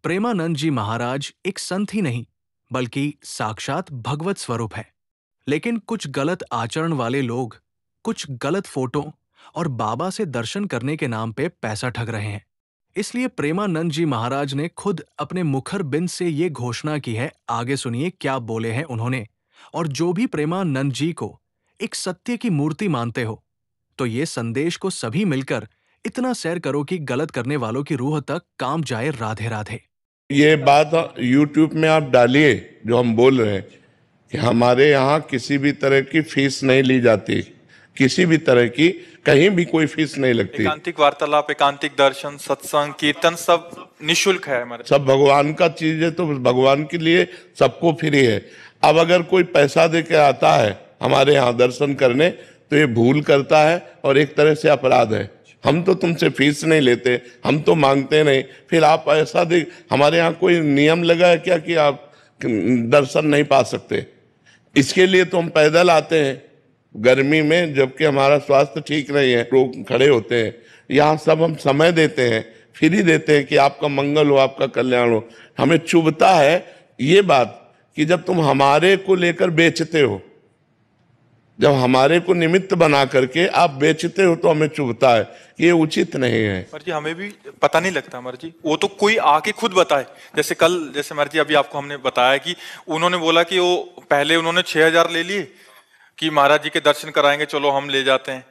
प्रेमानंद जी महाराज एक संत ही नहीं, बल्कि साक्षात भगवत स्वरूप है। लेकिन कुछ गलत आचरण वाले लोग कुछ गलत फोटो और बाबा से दर्शन करने के नाम पे पैसा ठग रहे हैं। इसलिए प्रेमानंद जी महाराज ने खुद अपने मुखर बिंद से ये घोषणा की है। आगे सुनिए क्या बोले हैं उन्होंने। और जो भी प्रेमानंद जी को एक सत्य की मूर्ति मानते हो, तो ये संदेश को सभी मिलकर इतना सैर करो कि गलत करने वालों की रूह तक काम जाए। राधे राधे। ये बात YouTube में आप डालिए जो हम बोल रहे हैं कि हमारे यहाँ किसी भी तरह की फीस नहीं ली जाती, किसी भी तरह की कहीं भी कोई फीस नहीं लगती। एकांतिक वार्तालाप, एकांतिक दर्शन, सत्संग, कीर्तन सब निशुल्क है हमारे। सब भगवान का चीज है, तो भगवान के लिए सबको फ्री है। अब अगर कोई पैसा दे के आता है हमारे यहाँ दर्शन करने तो ये भूल करता है और एक तरह से अपराध है। हम तो तुमसे फीस नहीं लेते, हम तो मांगते नहीं, फिर आप ऐसा दे। हमारे यहाँ कोई नियम लगा है क्या कि आप दर्शन नहीं पा सकते? इसके लिए तो हम पैदल आते हैं गर्मी में, जबकि हमारा स्वास्थ्य ठीक नहीं है, लोग खड़े होते हैं। यहाँ सब हम समय देते हैं, फ्री देते हैं कि आपका मंगल हो, आपका कल्याण हो। हमें चुभता है ये बात कि जब तुम हमारे को लेकर बेचते हो, जब हमारे को निमित्त बना करके आप बेचते हो, तो हमें चुभता है कि ये उचित नहीं है। मर्जी हमें भी पता नहीं लगता मर्जी, वो तो कोई आके खुद बताए। जैसे कल, जैसे मर्जी अभी आपको हमने बताया कि उन्होंने बोला कि वो पहले उन्होंने 6,000 ले लिए कि महाराज जी के दर्शन कराएंगे, चलो हम ले जाते हैं।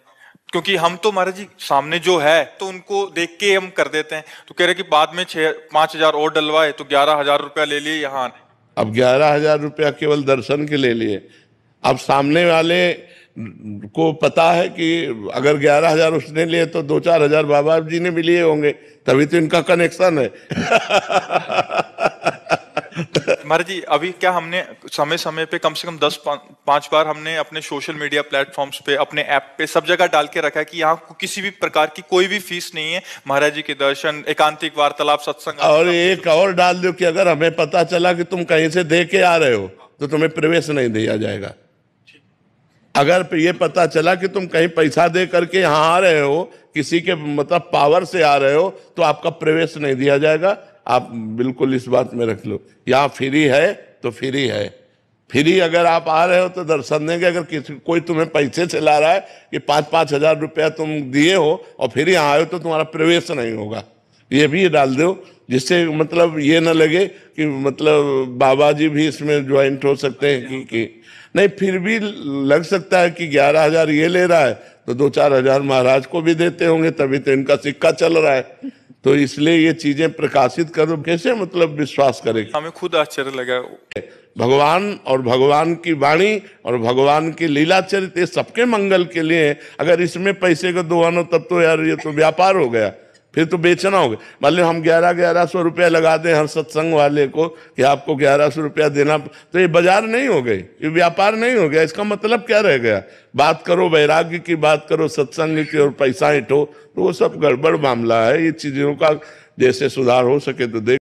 क्योंकि हम तो महाराज जी सामने जो है तो उनको देख के हम कर देते हैं। तो कह रहे कि बाद में 5,000 और डलवाए तो 11,000 रुपया ले लिए यहाँ आने। अब 11,000 रुपया केवल दर्शन के ले लिए। अब सामने वाले को पता है कि अगर 11,000 उसने लिए तो 2-4 हजार बाबा जी ने भी लिए होंगे, तभी तो इनका कनेक्शन है। महाराज जी अभी क्या हमने समय समय पे कम से कम 10-5 बार हमने अपने सोशल मीडिया प्लेटफॉर्म्स पे, अपने ऐप पे, सब जगह डाल के रखा है कि यहाँ किसी भी प्रकार की कोई भी फीस नहीं है। महाराज जी के दर्शन, एकांतिक वार्तालाप, सत्संग। और एक और डाल दो कि अगर हमें पता चला कि तुम कहीं से दे के आ रहे हो तो तुम्हें प्रवेश नहीं दिया जाएगा। अगर ये पता चला कि तुम कहीं पैसा दे करके यहाँ आ रहे हो, किसी के मतलब पावर से आ रहे हो, तो आपका प्रवेश नहीं दिया जाएगा। आप बिल्कुल इस बात में रख लो, यहाँ फ्री है तो फ्री है। फ्री अगर आप आ रहे हो तो दर्शन देंगे। अगर किसी कोई तुम्हें पैसे से ला रहा है कि 5-5 हजार रुपया तुम दिए हो और फिर यहाँ आए हो, तो तुम्हारा प्रवेश नहीं होगा। ये भी डाल दो, जिससे मतलब ये ना लगे कि मतलब बाबा जी भी इसमें ज्वाइंट हो सकते हैं कि नहीं। फिर भी लग सकता है कि 11,000 ये ले रहा है तो 2-4 हजार महाराज को भी देते होंगे, तभी तो इनका सिक्का चल रहा है। तो इसलिए ये चीजें प्रकाशित करो, कैसे मतलब विश्वास करें? हमें खुद आश्चर्य लगा। भगवान और भगवान की वाणी और भगवान की लीला चरित्र ये सबके मंगल के लिए है। अगर इसमें पैसे का दोहन हो तब तो यार ये तो व्यापार हो गया, फिर तो बेचना होगा। मान लो हम 1100 रुपया लगा दें हर सत्संग वाले को कि आपको 1100 रुपया देना, तो ये बाजार नहीं हो गई, ये व्यापार नहीं हो गया। इसका मतलब क्या रह गया? बात करो वैराग्य की, बात करो सत्संग की, और पैसा हिटो, तो वो सब गड़बड़ मामला है। ये चीजों का जैसे सुधार हो सके तो देख